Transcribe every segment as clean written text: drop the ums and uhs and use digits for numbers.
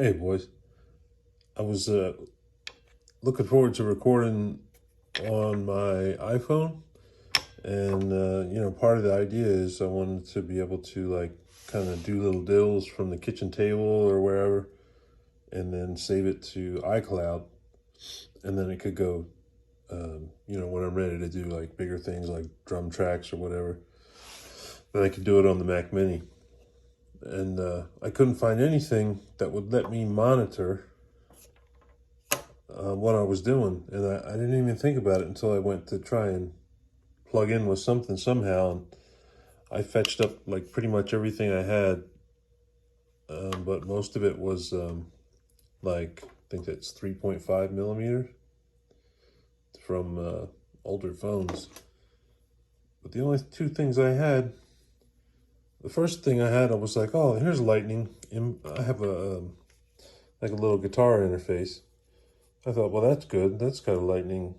Hey boys, I was looking forward to recording on my iPhone, and part of the idea is I wanted to be able to like kind of do little deals from the kitchen table or wherever, and then save it to iCloud, and then it could go, when I'm ready to do like bigger things like drum tracks or whatever, then I could do it on the Mac Mini. And I couldn't find anything that would let me monitor what I was doing, and I didn't even think about it until I went to try and plug in with something somehow, and I fetched up like pretty much everything I had, but most of it was like, I think that's 3.5 millimeters from older phones. But the only two things I had, the first thing I had, I was like, oh, here's lightning. I have a like a little guitar interface. I thought, well, that's good. That's got a lightning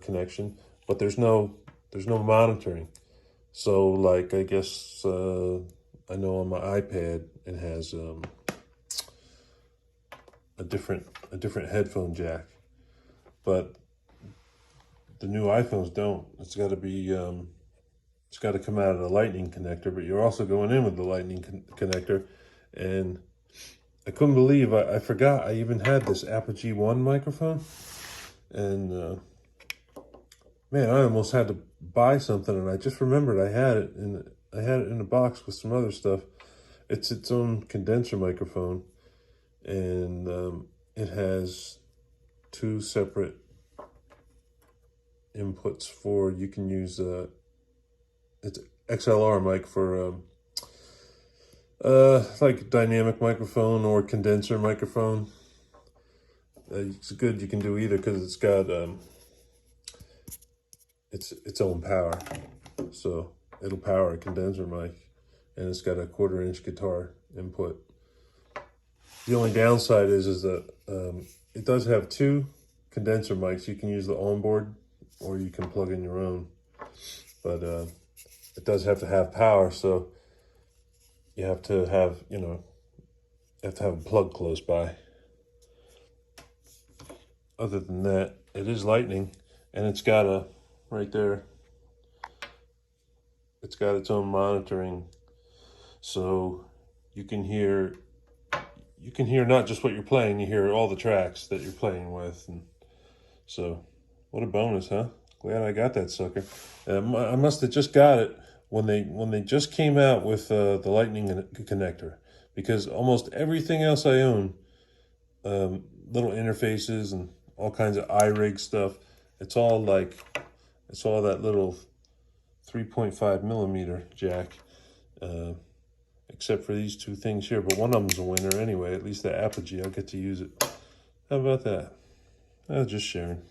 connection, but there's no monitoring. So like, I guess I know on my iPad it has a different headphone jack, but the new iPhones don't. It's got to be it's got to come out of the lightning connector, but you're also going in with the lightning connector, and I couldn't believe I forgot I even had this Apogee One microphone, and man, I almost had to buy something, and I just remembered I had it in a box with some other stuff. It's its own condenser microphone, and it has two separate inputs for, you can use it's XLR mic for like dynamic microphone or condenser microphone. It's good, you can do either because it's got its own power, so it'll power a condenser mic, and it's got a 1/4-inch guitar input. The only downside is that it does have two condenser mics. You can use the onboard, or you can plug in your own, but it does have to have power, so you have to have a plug close by. Other than that, it is lightning, and it's got a, right there, it's got its own monitoring, so you can hear not just what you're playing, you hear all the tracks that you're playing with. And so what a bonus, huh? Glad I got that sucker. I must have just got it when they just came out with the lightning connector, because almost everything else I own, little interfaces and all kinds of iRig stuff, it's all that little 3.5 millimeter jack, except for these two things here. But one of them's a winner anyway, at least the Apogee. I'll get to use it. How about that? Just sharing.